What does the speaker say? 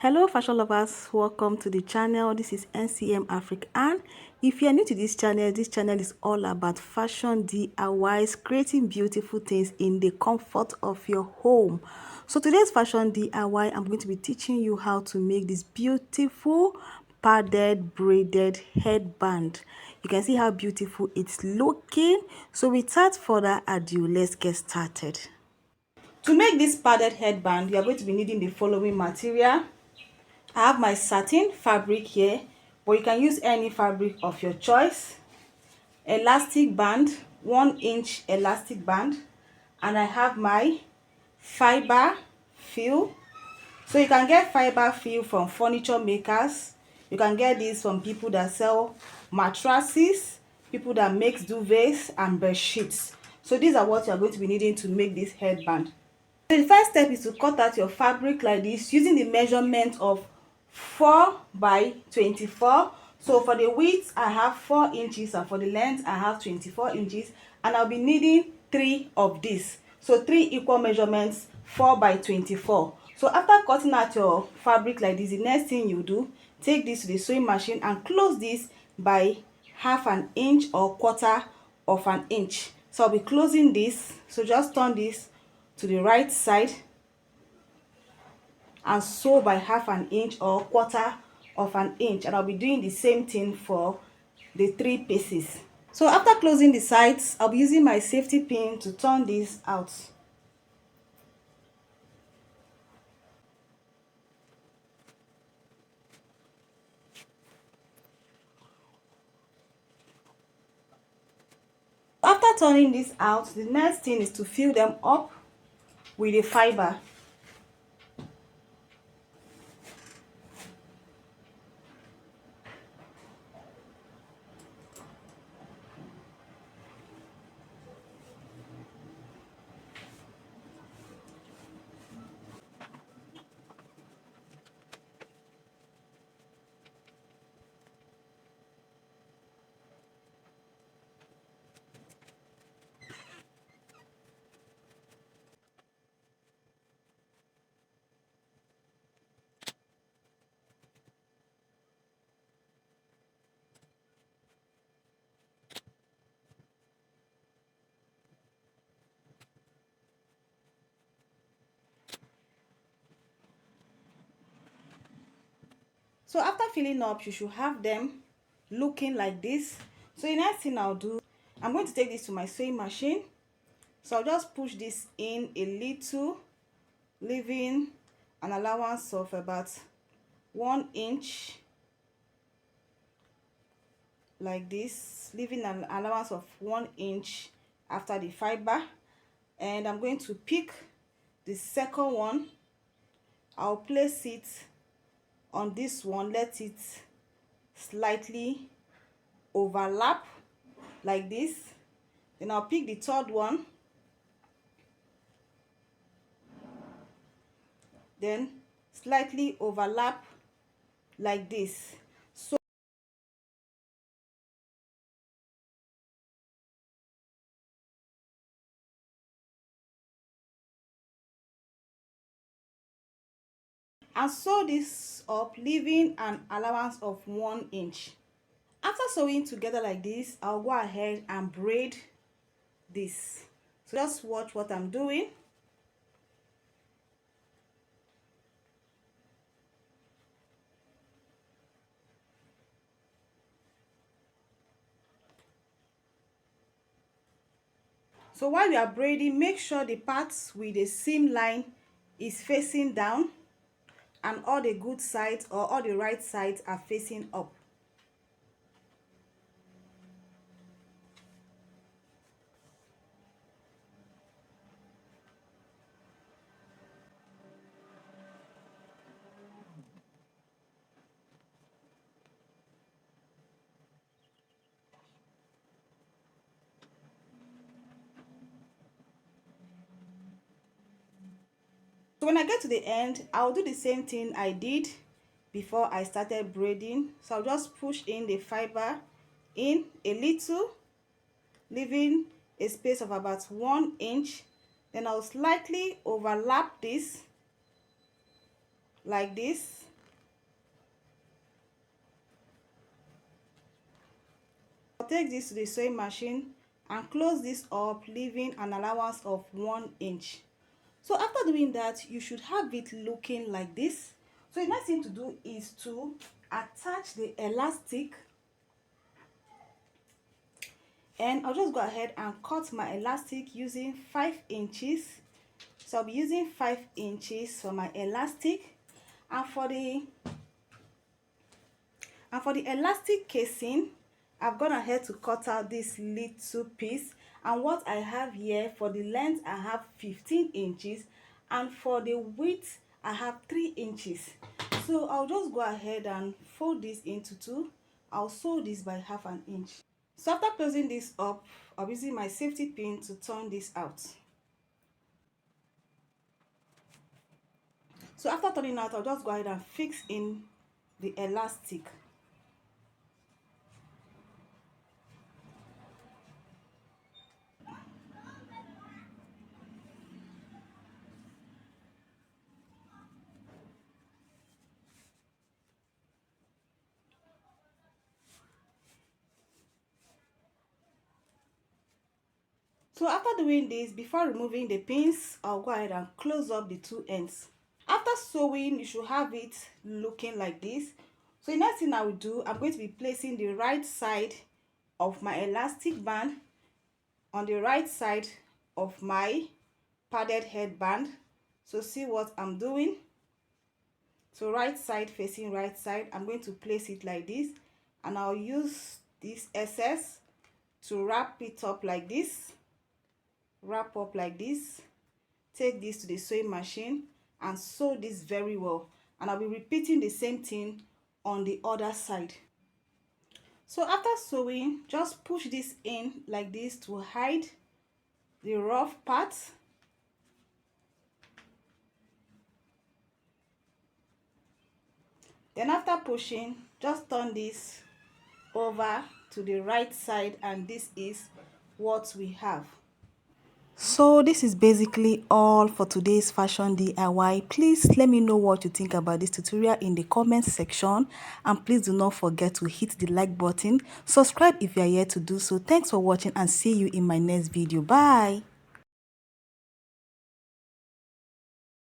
Hello fashion lovers, welcome to the channel. This is NCM Afrik-Ann. If you are new to this channel is all about fashion DIYs, creating beautiful things in the comfort of your home. So today's fashion DIY, I'm going to be teaching you how to make this beautiful padded braided headband. You can see how beautiful it's looking. So without further ado, let's get started. To make this padded headband, you are going to be needing the following material. I have my satin fabric here, but you can use any fabric of your choice. Elastic band, 1-inch elastic band, and I have my fiber fill. So you can get fiber fill from furniture makers. You can get this from people that sell mattresses, people that makes duvets and bed sheets. So these are what you are going to be needing to make this headband. The first step is to cut out your fabric like this using the measurement of 4 by 24. So for the width I have 4 inches and for the length I have 24 inches, and I'll be needing 3 of these. So 3 equal measurements, 4 by 24. So after cutting out your fabric like this, the next thing you do, take this to the sewing machine and close this by half an inch or quarter of an inch. So I'll be closing this. So just turn this to the right side and sew by half an inch or quarter of an inch, and I'll be doing the same thing for the 3 pieces. So after closing the sides, I'll be using my safety pin to turn this out. After turning this out, the next thing is to fill them up with the fiber. So after filling up, you should have them looking like this. So the next thing I'll do, I'm going to take this to my sewing machine. So I'll just push this in a little, leaving an allowance of about 1 inch like this, leaving an allowance of 1 inch after the fiber. And I'm going to pick the second one. I'll place it on this one, let it slightly overlap like this. Then I'll pick the third one, then slightly overlap like this. So and sew this up, leaving an allowance of 1 inch. After sewing together like this, I'll go ahead and braid this. So just watch what I'm doing. So while we are braiding, make sure the parts with the seam line is facing down and all the good sides or all the right sides are facing up. So when I get to the end, I'll do the same thing I did before I started braiding. So I'll just push in the fiber in a little, leaving a space of about 1 inch. Then I'll slightly overlap this like this. take this to the sewing machine and close this up, leaving an allowance of 1 inch. So after doing that, you should have it looking like this. So the next thing to do is to attach the elastic, and I'll just go ahead and cut my elastic using 5 inches. So I'll be using 5 inches for my elastic, and for the elastic casing, I've gone ahead to cut out this little piece, and what I have here for the length, I have 15 inches, and for the width, I have 3 inches. So I'll just go ahead and fold this into two. I'll sew this by 1/2 inch. So after closing this up, I'll be using my safety pin to turn this out. So after turning out, I'll just go ahead and fix in the elastic. So after doing this, before removing the pins, I'll go ahead and close up the two ends. After sewing, you should have it looking like this. So the next thing I will do, I'm going to be placing the right side of my elastic band on the right side of my padded headband. So see what I'm doing. So right side facing right side, I'm going to place it like this, and I'll use this excess to wrap it up like this. Wrap up like this. Take this to the sewing machine and sew this very well, and I'll be repeating the same thing on the other side. So after sewing, just push this in like this to hide the rough parts. Then after pushing, just turn this over to the right side, and this is what we have. So this is basically all for today's fashion DIY. Please let me know what you think about this tutorial in the comment section, and please do not forget to hit the like button. Subscribe if you are yet to do so. Thanks for watching, and see you in my next video. Bye.